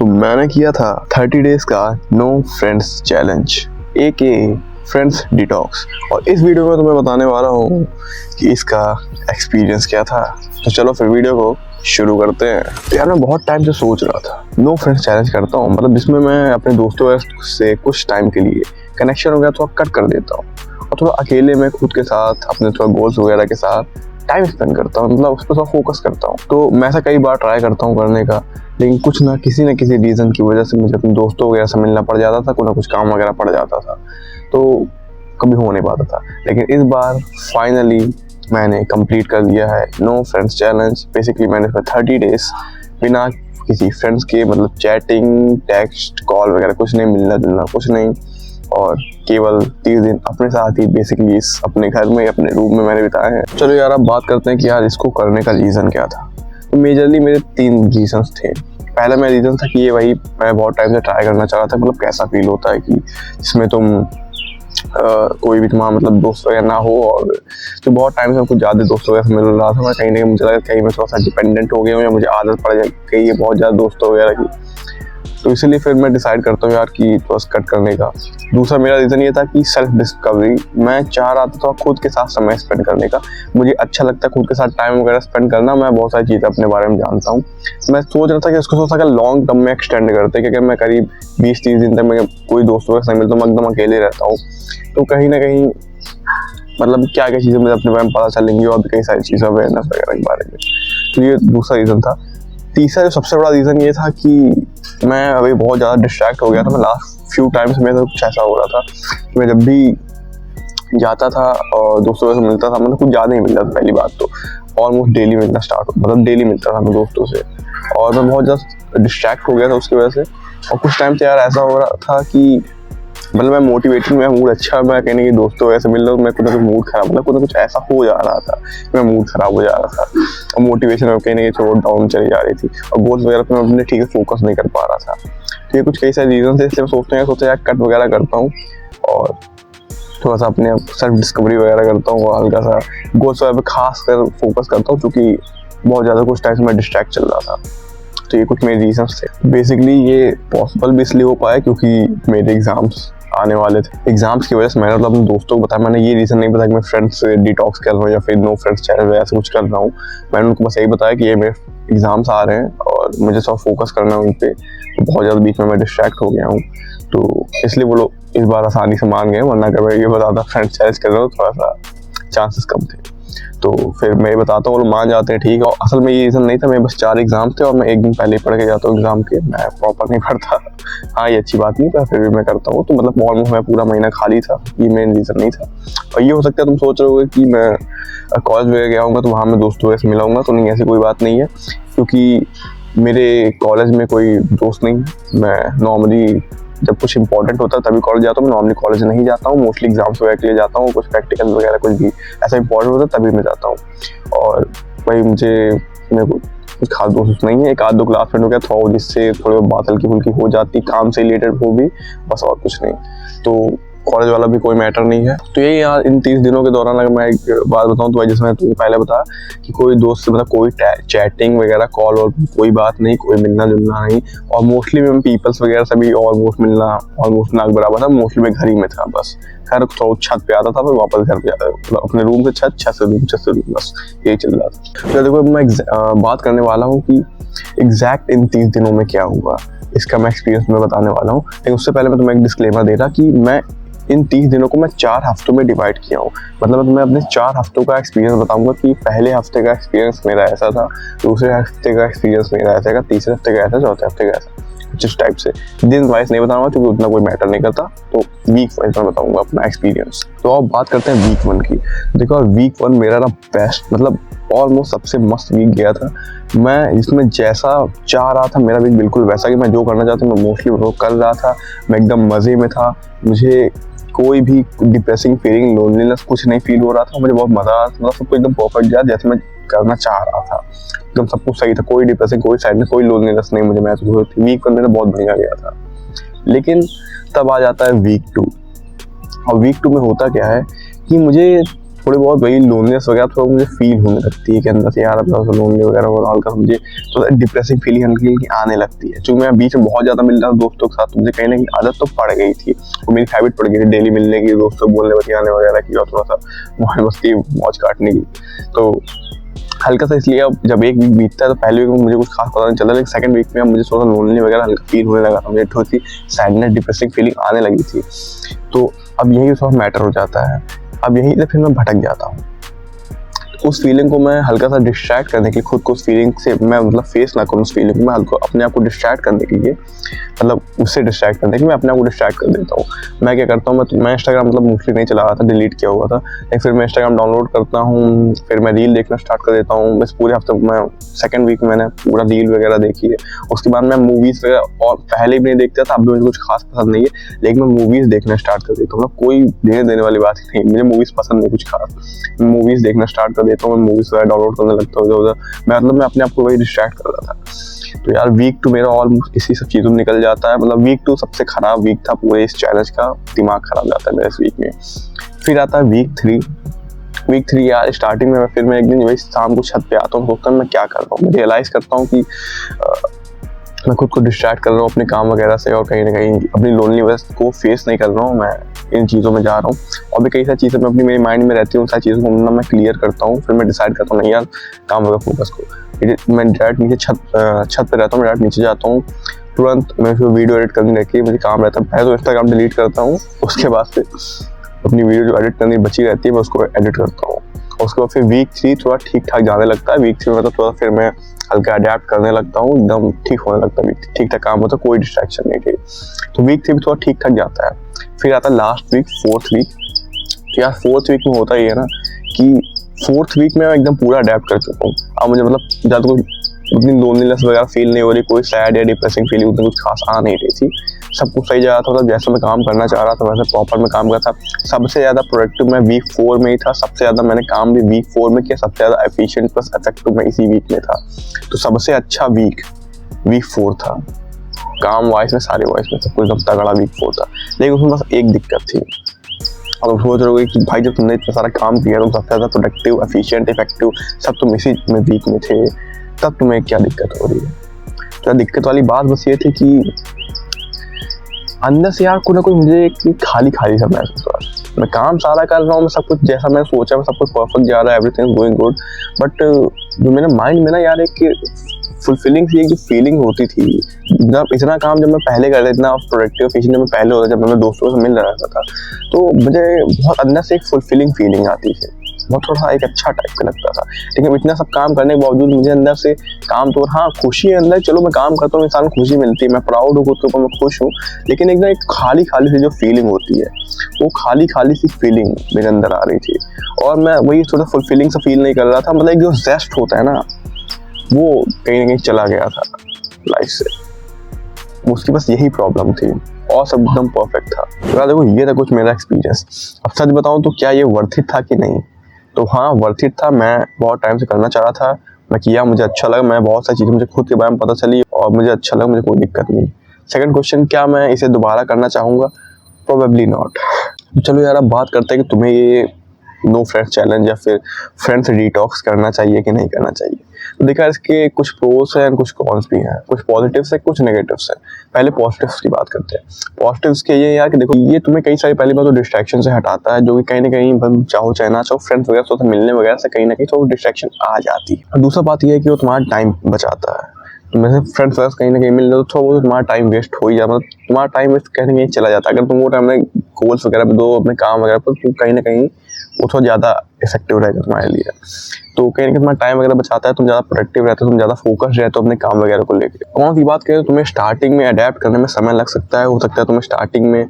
तो मैंने किया था 30 डेज का no friends challenge AK friends detox. और इस वीडियो में तुम्हें बताने वाला हूँ कि इसका एक्सपीरियंस क्या था। तो चलो फिर वीडियो को शुरू करते हैं। तो यार मैं बहुत टाइम से सोच रहा था नो फ्रेंड्स चैलेंज करता हूँ, मतलब जिसमें मैं अपने दोस्तों से कुछ टाइम के लिए कनेक्शन वगैरह थोड़ा कट कर देता हूँ और थोड़ा अकेले में खुद के साथ अपने थोड़ा गोल्स वगैरह के साथ टाइम स्पेंड करता हूँ, मतलब उस पर थोड़ा फोकस करता हूँ। तो मैं ऐसा कई बार ट्राई करता हूँ करने का, लेकिन कुछ ना किसी रीज़न की वजह से मुझे अपने दोस्तों वगैरह से मिलना पड़ जाता था, कुछ ना कुछ काम वगैरह पड़ जाता था, तो कभी हो नहीं पाता था। लेकिन इस बार फाइनली मैंने कंप्लीट कर लिया है नो फ्रेंड्स चैलेंज। बेसिकली मैंने फिर 30 डेज बिना किसी फ्रेंड्स के, मतलब चैटिंग, टेक्स्ट, कॉल वगैरह कुछ नहीं, मिलना जुलना कुछ नहीं, और केवल 30 दिन अपने साथ ही बेसिकली इस अपने घर में अपने रूम में मैंने बिताए हैं। चलो यार अब बात करते हैं कि यार इसको करने का रीज़न क्या था। तो मेजरली मेरे 3 रीजंस थे। पहला मेरा रीज़न था कि ये वही मैं बहुत टाइम से ट्राई करना चाह रहा था, मतलब कैसा फील होता है कि जिसमें तुम कोई भी तुम्हारा मतलब दोस्त वगैरह ना हो, और तो बहुत टाइम से कुछ ज़्यादा दोस्तों वगैरह मिल रहा था। मैं कहीं ना कहीं मुझे लगा कहीं मैं थोड़ा सा डिपेंडेंट हो गया हूँ या मुझे आदत पड़ गई है बहुत ज़्यादा दोस्तों वगैरह की। तो इसलिए फिर मैं डिसाइड करता हूँ यार कि थोड़ा कट करने का। दूसरा मेरा रीज़न ये था कि सेल्फ डिस्कवरी। मैं चाह रहा था थोड़ा खुद के साथ समय स्पेंड करने का। मुझे अच्छा लगता है खुद के साथ टाइम वगैरह स्पेंड करना। मैं बहुत सारी चीज़ें अपने बारे में जानता हूँ। मैं सोच रहा था कि उसको थोड़ा सा लॉन्ग टर्म में एक्सटेंड करते, क्योंकि मैं करीब 20-30 दिन तक मैं कोई दोस्तों के साथ मिलता हूँ, मैं एकदम अकेले रहता हूँ। तो कहीं ना कहीं मतलब क्या क्या चीज़ें मुझे अपने बारे में पता चलेंगी और भी कई सारी चीज़ें अवेयरनेस वगैरह के बारे में। तो ये दूसरा रीज़न था। तीसरा जो सबसे बड़ा रीज़न ये था कि मैं अभी बहुत ज़्यादा डिस्ट्रैक्ट हो गया था। मैं लास्ट फ्यू टाइम्स मेरे साथ कुछ ऐसा हो रहा था कि मैं जब भी जाता था और दोस्तों से मिलता था, मतलब कुछ ज़्यादा ही मिलता था। पहली बात तो ऑलमोस्ट डेली मिलना स्टार्ट हो, मतलब डेली मिलता था मैं दोस्तों से, और मैं बहुत ज़्यादा डिस्ट्रैक्ट हो गया था उसकी वजह से। और कुछ टाइम से यार ऐसा हो रहा था कि मतलब मैं मोटिवेटेड, मेरा मूड अच्छा, मैं कहने की दोस्तों ऐसे मिल रहा हूँ, मैं कुछ ना कुछ मूड खराब, मतलब कुछ ना कुछ ऐसा हो जा रहा था, मेरा मूड खराब हो जा रहा था और मोटिवेशन में कहने की थोड़ा डाउन चली जा रही थी और गोल्स वगैरह पर मैं अपने ठीक से फोकस नहीं कर पा रहा था। तो ये कुछ कई सारे रीजन थे, इसलिए मैं सोचते हैं कट वगैरह करता हूँ और थोड़ा सा अपने सेल्फ डिस्कवरी वगैरह करता हूँ और हल्का सा गोल्स वगैरह पर खास कर फोकस करता हूँ, क्योंकि बहुत ज़्यादा कुछ टाइम से मैं डिस्ट्रैक्ट चल रहा था। तो ये कुछ मेरे रीजंस थे। बेसिकली ये पॉसिबल भी इसलिए हो पाया क्योंकि मेरे एग्जाम्स आने वाले थे। एग्जाम्स की वजह से मैंने अपने दोस्तों को बताया, मैंने ये रीज़न नहीं बताया कि मैं फ्रेंड्स से डिटॉक्स कर रहा हूँ या फिर नो फ्रेंड्स चैलेंज ऐसा कुछ कर रहा हूँ। मैंने उनको बस यही बताया कि ये मेरे एग्जाम्स आ रहे हैं और मुझे सब फोकस करना है उन पर। तो बहुत ज़्यादा बीच में मैं डिस्ट्रैक्ट हो गया हूँ, तो इसलिए वो लोग इस बार आसानी से मान गए, वरना अगर मैं ये बताता फ्रेंड्स चैलेंज कर रहा हूँ थोड़ा सा चांसेस कम थे। तो फिर मैं बताता हूँ, वो लोग मान जाते हैं, ठीक है। और असल में ये रीज़न नहीं था, मेरे बस 4 एग्जाम्स थे और मैं एक दिन पहले ही पढ़ के जाता हूँ एग्जाम के, मैं प्रॉपर नहीं पढ़ता। हाँ ये अच्छी बात नहीं, पर फिर भी मैं करता हूँ। तो मतलब ऑलमोस्ट मैं पूरा महीना खाली था, ये मेन रीज़न नहीं था। और ये हो सकता है तुम सोच रहे होगे कि मैं कॉलेज वगैरह गया हूँगा तो वहाँ मैं दोस्तों से मिलाऊंगा, तो नहीं, ऐसी कोई बात नहीं है, क्योंकि मेरे कॉलेज में कोई दोस्त नहीं। मैं नॉर्मली जब कुछ इंपॉर्टेंट होता है तभी कॉलेज जाता हूँ, मैं नॉर्मली कॉलेज नहीं जाता हूँ, मोस्टली एग्जाम्स वगैरह के लिए जाता हूँ, कुछ प्रैक्टिकल वगैरह कुछ भी ऐसा इंपॉर्टेंट होता है तभी मैं जाता हूँ। और भाई मेरे को कुछ खास दोस्त नहीं है, एक आध दो क्लास फ्रेंड हो गया थोड़ा, जिससे थोड़ी बहुत हल्की फुल्की हो जाती, काम से रिलेटेड हो भी, बस और कुछ नहीं। तो कॉलेज वाला भी कोई मैटर नहीं है। तो यही यार इन 30 दिनों के दौरान अगर मैं एक बात बताऊँ तो जैसे मैं तुम्हें पहले बताया कि कोई दोस्त से मतलब कोई चैटिंग वगैरह, कॉल और कोई बात नहीं, कोई मिलना जुलना नहीं। और मोस्टली मैं पीपल्स वगैरह से भी ऑलमोस्ट मिलना ऑलमोस्ट ना बराबर था। मोस्टली मैं घर ही में था, बस खैर थोड़ा छत पे आता था, फिर वापस घर पे आता था, मतलब अपने रूम से छत से रूम, बस यही चल रहा था। तो देखो मैं बात करने वाला हूँ कि एग्जैक्ट इन 30 दिनों में क्या हुआ, इसका मैं एक्सपीरियंस में बताने वाला हूँ। लेकिन उससे पहले मैं तुम्हें एक डिस्क्लेमर दे रहा कि मैं इन 30 दिनों को मैं 4 हफ्तों में डिवाइड किया हूँ। मतलब मैं अपने 4 हफ्तों का एक्सपीरियंस बताऊंगा कि पहले हफ्ते का एक्सपीरियंस मेरा ऐसा था, दूसरे हफ्ते का एक्सपीरियंस मेरा ऐसा था, तीसरे हफ्ते का ऐसा, चौथे हफ्ते का ऐसा, कुछ इस टाइप से। दिन वाइज नहीं बताऊंगा क्योंकि उतना कोई मैटर नहीं करता, तो वीक वाइज मैं बताऊंगा अपना एक्सपीरियंस। तो अब बात करते हैं वीक 1 की। देखो वीक 1 मेरा ना बेस्ट, मतलब ऑलमोस्ट सबसे मस्त वीक गया था। मैं इसमें जैसा चाह रहा था मेरा वीक बिल्कुल वैसा, कि मैं जो करना चाहता मैं मोस्टली वो कर रहा था। मैं एकदम मज़े में था, मुझे कोई भी डिप्रेसिंग फीलिंग, लोनलीनेस कुछ नहीं फील हो रहा था, मुझे बहुत मज़ा आ रहा था। मतलब सब कुछ एकदम परफेक्ट गया जैसे मैं करना चाह रहा था, एकदम सब कुछ सही था, कोई डिप्रेसिंग, कोई सैडनेस, कोई लोनलीनेस नहीं मुझे महसूस हो रही थी। वीक 1 मेरा बहुत बढ़िया गया था। लेकिन तब आ जाता है वीक 2, और वीक 2 में होता क्या है कि मुझे थोड़ी बहुत वही लोनलीनेस वगैरह थोड़ा मुझे फील होने लगती है कि अंदर से यार अब लोनली वगैरह और हल्का मुझे तो डिप्रेसिंग फीलिंग हल्की हल्की आने लगती है। क्योंकि मैं बीच में बहुत ज़्यादा मिल रहा था दोस्तों के साथ, मुझे कहीं ना कहीं आदत तो पड़ गई थी, वो मेरी हैबिट पड़ गई थी डेली मिलने की, दोस्तों बोलने बतियाने वगैरह की और थोड़ा सा मौज मस्ती मौज काटने की। तो हल्का सा इसलिए अब जब एक वीक बीतता है तो पहले वीक में मुझे कुछ खास पता नहीं चलता, लेकिन सेकंड वीक में अब मुझे थोड़ा लोनली वगैरह हल्का फील होने लगा, मुझे थोड़ी सी सैडनेस डिप्रेसिंग फीलिंग आने लगी थी। तो अब यही थोड़ा मैटर हो जाता है, अब यही से फिर मैं भटक जाता हूँ। उस फीलिंग को मैं हल्का सा डिस्ट्रैक्ट करने के लिए, खुद को उस फीलिंग से मैं मतलब फेस ना करूँ उस फीलिंग को, मैं हल्का अपने आप को डिस्ट्रैक्ट करने के लिए, मतलब उससे डिस्ट्रैक्ट करने के लिए मैं अपने आप को डिस्ट्रैक्ट कर देता हूँ। मैं क्या करता हूँ, मैं इंस्टाग्राम मतलब मोस्टली नहीं चला रहा था, डिलीट किया हुआ था, लेकिन फिर मैं इंस्टाग्राम डाउनलोड करता हूँ, फिर मैं रील देखना स्टार्ट कर देता हूँ। बस पूरे हफ्ते में सेकंड वीक मैंने पूरा रील वगैरह देखी है। उसके बाद मैं मूवीज़ वगैरह, और पहले भी नहीं देखता था, अब भी मुझे कुछ खास पसंद नहीं है, लेकिन मैं मूवीज़ देखना स्टार्ट कर देता हूँ। मतलब कोई देने देने वाली बात नहीं, मुझे मूवीज़ पसंद नहीं कुछ खास, मैं मूवीज़ देखना स्टार्ट कर देता हूँ, मैं मूवीज़ वगैरह डाउनलोड करने लगता हूँ इधर उधर। मैं अपने आप को वही डिस्ट्रैक्ट कर रहा था। तो यार वीक 2 मेरा ऑलमोस्ट इसी सब चीज़ों में निकल जाता है। मतलब वीक 2 सबसे खराब वीक था पूरे इस चैलेंज का, दिमाग खराब जाता है मेरे इस वीक में। फिर आता है वीक 3। वीक 3 यार स्टार्टिंग में फिर मैं एक दिन वही शाम को छत पे आता हूँ, सोचता हूँ मैं क्या कर रहा हूँ। मैं रियलाइज़ करता हूँ कि मैं खुद को डिस्ट्रैक्ट कर रहा हूँ अपने काम वगैरह से, और कहीं ना कहीं अपनी लोनलीनेस को फेस नहीं कर रहा हूँ, मैं इन चीज़ों में जा रहा हूँ। और भी कई सारी चीज़ें मैं अपनी मेरे माइंड में रहती हूँ, उन सारी चीज़ों को मैं क्लियर करता हूँ। फिर मैं डिसाइड करता हूँ नहीं यार काम वगैरह फोकस को, मैं डायरेक्ट नीचे छत पे रहता हूँ, डायरेक्ट नीचे जाता हूँ, तुरंत मैं फिर वीडियो एडिट करने लगी, मुझे काम रहता है। पहले तो इंस्टाग्राम डिलीट करता हूँ, उसके बाद फिर अपनी वीडियो जो एडिट करनी बची रहती है मैं उसको एडिट करता हूँ। उसके बाद फिर वीक 3 थोड़ा ठीक ठाक जाने लगता है। वीक 3 में तो थोड़ा फिर मैं हल्का अडेप्ट करने लगता हूँ, एकदम ठीक होने लगता है, ठीक ठाक काम होता है, कोई डिस्ट्रैक्शन नहीं थी। तो वीक 3 भी थोड़ा ठीक ठाक जाता है। फिर आता है लास्ट वीक, 4th वीक। तो यार 4th वीक में होता ही है ना कि 4th वीक में मैं एकदम पूरा अडेप्ट कर चुका हूँ। अब मुझे मतलब ज़्यादा कोई उतनी लोनलीनेस वगैरह फील नहीं हो रही, कोई सैड या डिप्रेसिंग फीलिंग उतनी कुछ खास आ नहीं रही थी। सब कुछ सही जा रहा था, मतलब जैसे मैं काम करना चाह रहा था वैसे प्रॉपर में काम करता था। सबसे ज़्यादा प्रोडक्टिव मैं वीक 4 में ही था, सबसे ज़्यादा मैंने काम भी वीक 4 में किया, सबसे ज़्यादा एफिशिएंट प्लस इफेक्टिव मैं इसी वीक में था। तो सबसे अच्छा वीक 4 था, काम वाइज में सारे वाइज में सब कुछ एकदम तगड़ा वीक 4 था। लेकिन उसमें बस एक दिक्कत थी। अब तुम सोच रहे हो कि भाई जब तुमने इतना सारा काम किया, तुम सबसे ज़्यादा प्रोडक्टिव एफिशिएंट इफेक्टिव सब तुम इसी में वीक में थे, तब तुम्हें क्या दिक्कत हो रही है? तो दिक्कत वाली बात बस ये थी कि अंदर से यार कोई ना कोई मुझे एक खाली खाली सा महसूस हो रहा है। मैं काम सारा कर रहा हूँ, मैं सब कुछ जैसा मैंने सोचा, मैं सब कुछ परफेक्ट जा रहा है, everything is going good, but जो मेरे माइंड में ना यार एक फुलफिलिंग सी एक जो फीलिंग होती थी, इतना काम जब मैं पहले कर रहा था, इतना प्रोडक्टिव एफिशिएंट जब मैं पहले होता, जब मैं दोस्तों से मिल रहा था, तो मुझे बहुत अंदर से एक फुलफिलिंग फीलिंग आती थी, बहुत थोड़ा एक अच्छा टाइप का लगता था। लेकिन इतना सब काम करने के बावजूद मुझे अंदर से काम तो, हाँ खुशी है अंदर, चलो मैं काम करता हूँ, इंसान खुशी मिलती है, मैं प्राउड हूँ खुद के ऊपर, मैं खुश हूँ, लेकिन एकदम एक खाली खाली सी जो फीलिंग होती है, वो खाली खाली सी फीलिंग मेरे अंदर आ रही थी। और मैं वही थोड़ा फुलफिलिंग सा फील नहीं कर रहा था, मतलब एक जो जेस्ट होता है ना, वो कहीं ना कहीं चला गया था लाइफ से। उसकी बस यही प्रॉब्लम थी और सब एकदम परफेक्ट था। तो देखो ये था कुछ मेरा एक्सपीरियंस। अब सच बताऊँ तो क्या ये वर्थ इट था कि नहीं? तो हाँ वर्थ इट था, मैं बहुत टाइम से करना चाह रहा था, मैं किया, मुझे अच्छा लगा, मैं बहुत सारी चीज़ें मुझे खुद के बारे में पता चली और मुझे अच्छा लगा, मुझे कोई दिक्कत नहीं। सेकंड क्वेश्चन, क्या मैं इसे दोबारा करना चाहूँगा? Probably not. चलो यार अब बात करते हैं कि तुम्हें ये नो फ्रेंड्स चैलेंज या फिर फ्रेंड्स डिटॉक्स करना चाहिए कि नहीं करना चाहिए। तो देखा इसके कुछ प्रोस हैं, कुछ कॉन्स भी हैं, कुछ पॉजिटिव्स है, कुछ नेगेटिव्स है। पहले पॉजिटिव्स की बात करते हैं। पॉजिटिव्स के ये यार कि देखो ये तुम्हें कई सारी, पहली बात तो डिस्ट्रैक्शन से हटाता है, जो कि कहीं ना कहीं चाहो चाहे ना चाहो फ्रेंड्स वगैरह से मिलने वगैरह से कहीं ना कहीं तो डिस्ट्रैक्शन आ जाती है। और दूसरा बात यह है कि वो तुम्हारा टाइम बचाता है। तुम्हें फ्रेंड्स वगैरह कहीं ना कहीं मिल रहे तो थोड़ा बहुत तुम्हारा टाइम वेस्ट हो ही जाता, मतलब तुम्हारा टाइम वेस्ट कहीं ना कहीं चला जाता है। अगर तुम वो टाइम में गोल्स वगैरह पे दो, अपने काम वगैरह पर, तो कहीं ना कहीं वो थोड़ा ज़्यादा इफेक्टिव रहेगा तुम्हारे लिए। तो कहीं ना कहीं तुम्हारा टाइम वगैरह बचाता है, तुम ज़्यादा प्रोडक्टिव रहते हो, तुम ज़्यादा फोकस रहते हो अपने काम वगैरह को लेकर। कौन सी बात करें तो तुम्हें स्टार्टिंग में अडेप्ट करने में समय लग सकता है, हो सकता है तुम्हें स्टार्टिंग में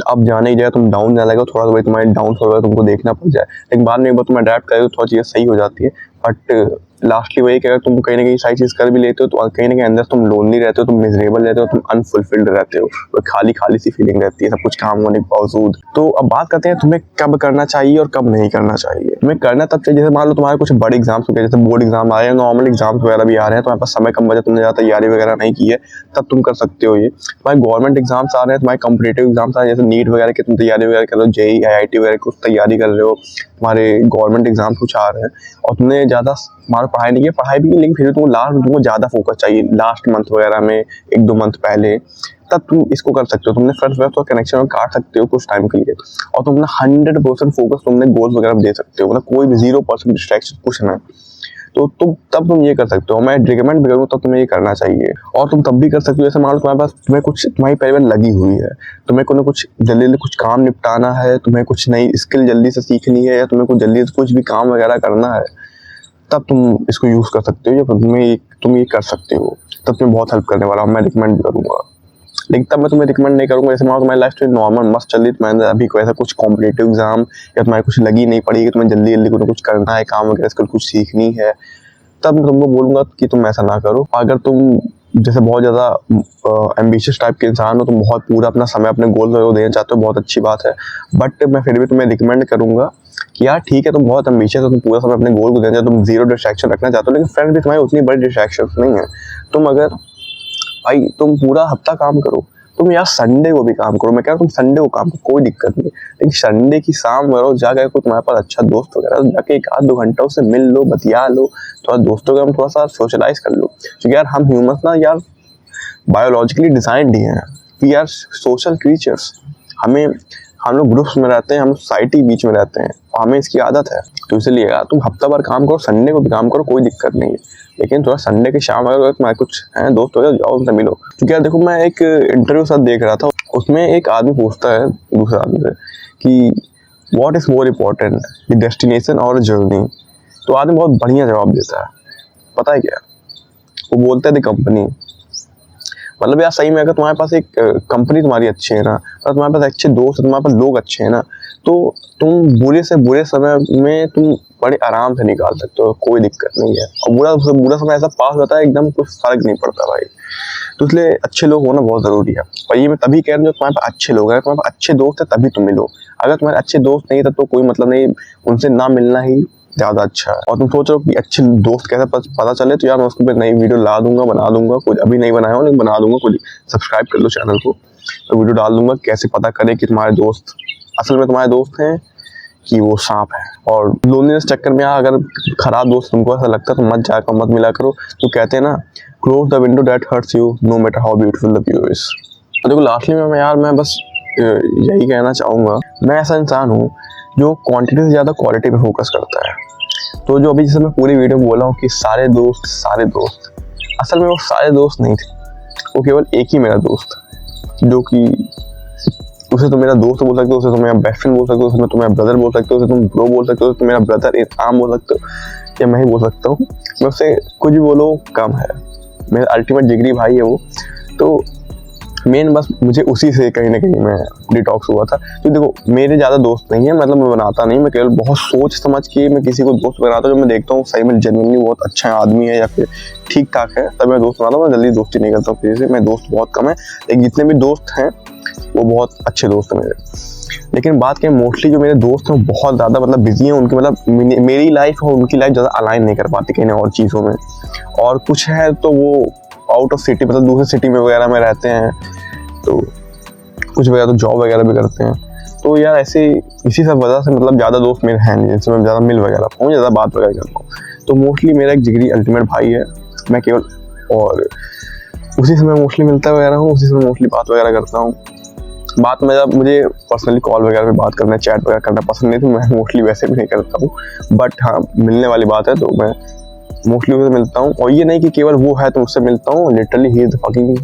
अब जाने ही जाए तुम डाउन जाने लगो, थोड़ा सा भाई तुम्हारी डाउन वगैरह तुमको देखना पड़ जाए, लेकिन बाद में एक बार तुम अडेप्ट करोगे तो थोड़ा चीज़ें सही हो जाती है। बट लास्टली वही कि अगर तुम कहीं ना कहीं सारी चीज़ कर भी लेते हो तो कहीं ना कहीं अंदर तुम लोनली रहते हो, तुम मिजरेबल रहते हो, तुम अनफुलफिल्ड रहते हो, तो खाली खाली सी फीलिंग रहती है सब कुछ काम होने के बावजूद। तो अब बात करते हैं तुम्हें कब करना चाहिए और कब नहीं करना चाहिए। तुम्हें करना तब चाहिए जैसे मान लो तुम्हारे कुछ बड़े एग्जाम्स हो गए, जैसे बोर्ड एग्जाम आ रहे हैं, नॉर्मल एग्जाम्स वगैरह भी आ रहे हैं, तुम्हारे पास समय कम बचा, तुमने ज़्यादा तैयारी वगैरह नहीं की है, तब तुम कर सकते हो ये। तुम्हारे गवर्नमेंट एग्जाम्स आ रहे हैं, तुम्हारे कॉम्पिटेटिव एग्जाम्स आ रहे हैं, जैसे नीट वगैरह की तुम तैयारी वगैरह कर रहे हो, जेई IIT वगैरह कुछ तैयारी कर रहे हो, तुम्हारे गवर्नमेंट एग्जाम्स कुछ आ रहे हैं और तुमने ज़्यादा तुम्हारा पढ़ाई नहीं की, पढ़ाई भी की, लेकिन फिर भी तुमको ज़्यादा फोकस चाहिए लास्ट मंथ वगैरह में, 1-2 मंथ पहले, तब तुम इसको कर सकते हो। तुमने फ्रेंड्स वगैरह तो कनेक्शन काट सकते हो कुछ टाइम के लिए और तुम अपना 100% फोकस तुमने गोल्स वगैरह दे सकते हो, मतलब कोई भी 0% डिस्ट्रैक्शन कुछ ना। तो तुम ये कर सकते हो, मैं रिकमेंड भी करूँ तब तुम्हें ये करना चाहिए। और तुम तब भी कर सकते हो जैसे मान लो तुम्हारे पास तुम्हारी पहले बार लगी हुई है, तुम्हें को कुछ जल्दी कुछ काम निपटाना है, तुम्हें कुछ नई स्किल जल्दी से सीखनी है, या तुम्हें कुछ जल्दी से कुछ भी काम वगैरह करना है, तब तुम इसको यूज़ कर सकते हो, या तुम ये कर सकते हो, तब तुम्हें बहुत हेल्प करने वाला हूँ, मैं रिकमेंड भी करूँगा। लेकिन तब मैं तुम्हें रिकमेंड नहीं करूँगा जैसे मान लो तुम्हारी लाइफ तो नॉर्मल मस्त चल रही, तुम्हारे अभी कोई ऐसा कुछ कॉम्पिटेटिव एग्जाम या तुम्हारी कुछ लगी नहीं पड़ी कि तुम्हें जल्दी जल्दी कुछ करना है, काम वगैरह स्किल कुछ सीखनी है, तब मैं तुमको बोलूँगा कि तुम ऐसा ना करो। अगर तुम जैसे बहुत ज़्यादा एम्बिशियस टाइप के इंसान हो, तुम बहुत पूरा अपना समय अपने गोल को देना चाहते हो, बहुत अच्छी बात है, बट मैं फिर भी तुम्हें रिकमेंड करूँगा कि यार ठीक है, तुम बहुत एम्बिशियस हो, तुम पूरा समय अपने गोल को देना चाहते हो, तुम 0 डिस्ट्रैक्शन रखना चाहते हो, लेकिन फ्रेंड भी तुम्हारी उतनी बड़ी डिस्ट्रैक्शन नहीं है। तुम अगर भाई तुम पूरा हफ्ता काम करो, तुम यार संडे को भी काम करो, मैं कह रहा हूँ तुम संडे को काम करो, कोई दिक्कत नहीं, लेकिन संडे की शाम करो जाकर कोई तुम्हारे पास अच्छा दोस्त वगैरह जाके 1-2 घंटा उससे मिल लो, बतिया लो, थोड़ा दोस्तों का थोड़ा सा सोशलाइज कर लो, क्योंकि यार हम ह्यूमंस ना यार बायोलॉजिकली डिजाइंड ही हैं, वी आर सोशल क्रीचर्स, हम लोग ग्रुप्स में रहते हैं, हम सोसाइटी बीच में रहते हैं और हमें इसकी आदत है। तो इसलिए यार तुम हफ्ता भर काम करो, संडे को भी काम करो, कोई दिक्कत नहीं है, लेकिन थोड़ा संडे की शाम अगर तुम्हारे कुछ है दोस्त वगैरह जाओ उनसे मिलो। क्योंकि यार देखो मैं एक इंटरव्यू साथ देख रहा था, उसमें एक आदमी पूछता है दूसरे आदमी से कि what is more important, the destination और जर्नी। तो आदमी बहुत बढ़िया जवाब देता है, पता है क्या, वो बोलता है द कंपनी। मतलब यार सही में अगर तुम्हारे पास एक कंपनी तुम्हारी अच्छी है ना, अगर तुम्हारे पास अच्छे दोस्त है, तुम्हारे पास लोग अच्छे हैं ना, तो तुम बुरे से बुरे समय में तुम बड़े आराम से निकाल सकते हो, कोई दिक्कत नहीं है। और बुरा समय ऐसा पास होता है एकदम कुछ फर्क नहीं पड़ता भाई। तो इसलिए अच्छे लोग होना बहुत ज़रूरी है। और ये मैं तभी कह रहा हूँ तुम्हारे पास अच्छे लोग हैं, तुम्हारे पास अच्छे दोस्त है तभी तुम मिलो, अगर तुम्हारे अच्छे दोस्त नहीं है तो कोई मतलब नहीं, उनसे ना मिलना ही ज़्यादा अच्छा है। और तुम सोच रहे हो कि अच्छे दोस्त कैसे पता चले, तो यार मैं उसके ऊपर नई वीडियो ला दूंगा, बना दूंगा, कुछ अभी नहीं बनाया हूँ लेकिन बना दूंगा, कुछ सब्सक्राइब कर लो चैनल को, तो वीडियो डाल दूंगा कैसे पता करें कि तुम्हारे दोस्त असल में तुम्हारे दोस्त हैं कि वो सांप है। और लोनलीनेस चक्कर में अगर खराब दोस्त तुमको ऐसा लगता है तो मत जाकर मत मिला करो। तो कहते हैं ना, close the window that hurts you know matter how beautiful the view is. देखो लास्टली में मैं बस यही कहना चाहूँगा, मैं ऐसा इंसान हूँ जो क्वांटिटी से ज़्यादा क्वालिटी पे फोकस करता है। तो जो अभी जैसे मैं पूरी वीडियो में बोला हूँ कि सारे दोस्त, असल में वो सारे दोस्त नहीं थे, वो केवल एक ही मेरा दोस्त जो कि उसे तुम मेरा दोस्त बोल सकते हो, उसे तुम मेरा बेस्ट फ्रेंड बोल सकते हो, उसे तुम मेरा ब्रदर बोल सकते हो, उसे तुम ब्रो बोल सकते हो, तुम मेरा ब्रदर आम बोल सकते हो, या मैं ही बोल सकता हूँ, मैं उससे कुछ भी बोलो कम है, मेरा अल्टीमेट जिगरी भाई है वो। तो मेन बस मुझे उसी से कहीं ना कहीं मैं डिटॉक्स हुआ था। तो देखो मेरे ज़्यादा दोस्त नहीं है, मतलब मैं बनाता नहीं, मैं केवल बहुत सोच समझ के मैं किसी को दोस्त बनाता हूँ, जब मैं देखता हूँ सही में जेन्युइनली बहुत अच्छा आदमी है या फिर ठीक ठाक है, तब मैं दोस्त बनाता हूँ। मैं जल्दी दोस्ती नहीं करता हूँ किसी से, मैं दोस्त बहुत कम है, लेकिन जितने भी दोस्त हैं वो बहुत अच्छे दोस्त हैं मेरे। लेकिन बात करें मोस्टली जो मेरे दोस्त हैं बहुत ज़्यादा मतलब बिजी हैं, उनकी मतलब मेरी लाइफ और उनकी लाइफ ज़्यादा अलाइन नहीं कर पाती कहीं और चीज़ों में। और कुछ है तो वो आउट ऑफ सिटी, मतलब दूसरे सिटी में वगैरह में रहते हैं, तो कुछ वगैरह तो जॉब वगैरह भी करते हैं। तो यार ऐसे इसी सब वजह से मतलब ज़्यादा दोस्त मेरे हैं नहीं जिनसे मैं ज़्यादा मिल वगैरह पाऊँ, ज़्यादा बात वगैरह करता हूँ। तो मोस्टली मेरा एक जिगरी अल्टीमेट भाई है, मैं केवल और उसी से मैं मोस्टली मिलता वगैरह हूँ, उसी से मैं मोस्टली बात वगैरह करता हूँ। बात में जब मुझे पर्सनली कॉल वगैरह पे बात करना, चैट वगैरह करना पसंद नहीं, तो मैं मोस्टली वैसे भी नहीं करता हूँ। बट हाँ, मिलने वाली बात है तो मैं मोस्टली उससे मिलता हूँ। और ये नहीं कि केवल वो है तो उससे मिलता हूँ, literally he is fucking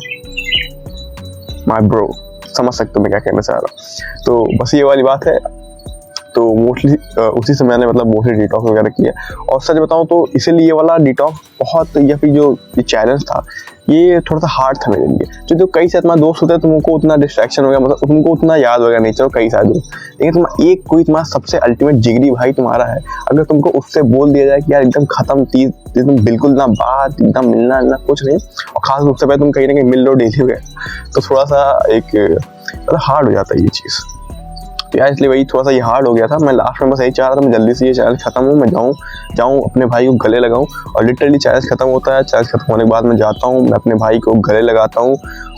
my bro, समझ सकते हो मैं क्या कहना चाह रहा। तो बस ये वाली बात है। तो मोस्टली उसी से मैंने मतलब मोस्टली डिटॉक्स वगैरह किया। और सच बताऊँ तो इसीलिए ये वाला डिटॉक्स बहुत, या फिर जो ये चैलेंज था ये थोड़ा सा हार्ड था मेरे लिए। जो कई सारे तुम्हारे दोस्त होते हैं तुमको उतना डिस्ट्रैक्शन हो गया, मतलब तुमको उतना याद वगैरह नहीं, चलो कई सारे दोस्त, लेकिन तुम एक कोई तुम्हारा सबसे अल्टीमेट जिगरी भाई तुम्हारा है, अगर तुमको उससे बोल दिया जाए कि यार एकदम खत्म चीज, तुम बिल्कुल ना बात, एकदम मिलना ना कुछ नहीं, और खास रूप से पहले तुम कहीं ना कहीं मिल लो डेली हुए, तो थोड़ा सा एक मतलब हार्ड हो जाता है ये चीज़। तो यार इसलिए वही थोड़ा सा ये हार्ड हो गया था। मैं लास्ट में बस यही चाह रहा था मैं जल्दी से ये चैलेंज खत्म हो, मैं जाऊँ अपने भाई को गले लगाऊं, और लिटरली चैलेंज खत्म होता है। चैलेंज खत्म होने के बाद मैं जाता हूँ, मैं अपने भाई को गले लगाता हूँ,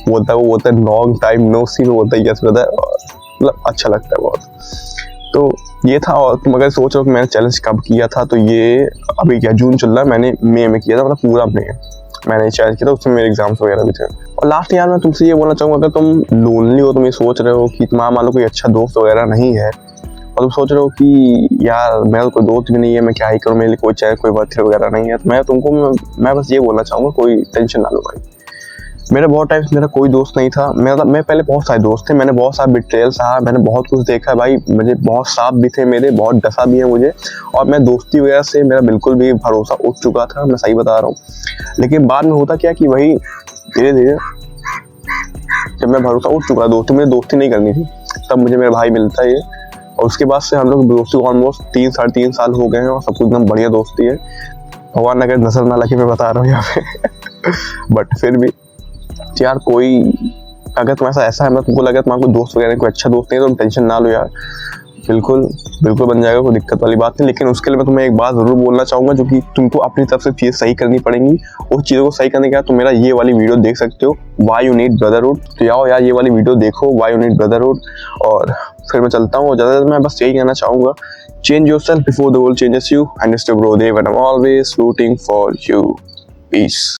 वो बोलता है लॉन्ग टाइम नो सी, वो बोलता है यस ब्रदर, मतलब अच्छा लगता है बहुत। तो ये था। और तुम अगर सोच रहे हो कि मैंने चैलेंज कब किया था, तो ये अभी क्या जून चल रहा है, मैंने मई में किया था, मतलब पूरा मई मैंने चैलेंज किया था, उसमें मेरे एग्जाम्स वगैरह भी थे। और लास्ट यार मैं तुमसे ये बोलना चाहूँगा, अगर तुम लोनली हो, तुम ये सोच रहे हो कि तुम्हारा मान लो कोई अच्छा दोस्त वगैरह नहीं है, और तुम सोच रहे हो कि यार मेरा तो कोई दोस्त भी नहीं है, मैं क्या ही करूँ, मेरे लिए कोई चाहे कोई बर्थडे वगैरह नहीं है, तो मैं बस ये बोलना चाहूँगा, कोई टेंशन ना लो भाई। मेरा बहुत टाइम मेरा कोई दोस्त नहीं था। मैं पहले बहुत सारे दोस्त थे, मैंने बहुत सारा बिट्रेयल सहा, मैंने बहुत कुछ देखा है भाई, मुझे बहुत सांप भी थे मेरे, बहुत डसा भी है मुझे, और मैं दोस्ती वगैरह से मेरा बिल्कुल भी भरोसा उठ चुका था, मैं सही बता रहा हूँ। लेकिन बाद में होता क्या कि वही धीरे धीरे जब मैं भरोसा उठ चुका, दोस्ती मुझे दोस्ती नहीं करनी थी, तब मुझे मेरा भाई मिलता है, और उसके बाद से हम लोग दोस्ती को ऑलमोस्ट 3-3.5 साल हो गए हैं, और सब कुछ एकदम बढ़िया दोस्ती है। भगवान अगर नजर ना लगे, मैं बता रहा हूँ यहाँ पे बट फिर भी यार कोई अगर तुम्हारा ऐसा है, मतलब तुमको लगे तुम्हारा कोई दोस्त वगैरह कोई अच्छा दोस्त नहीं है, तो तुम टेंशन ना लो यार, बिल्कुल बन जाएगा, कोई दिक्कत वाली बात नहीं। लेकिन उसके लिए मैं तुम्हें एक बात जरूर बोलना चाहूंगा, जो कि तुमको अपनी तरफ से चीज़ सही करनी पड़ेंगी। उस चीज़ों को सही करने के बाद तुम मेरा ये वाली वीडियो देख सकते हो, वाई यू नीड ब्रदरहुड। तो आओ यार ये वाली वीडियो देखो, वाई यू नीड ब्रदरहुड। और फिर मैं चलता हूँ, ज़्यादा मैं बस यही कहना चाहूँगा, change yourself before the world changes you, and stay bro Dev, and I am always rooting for you. Piece.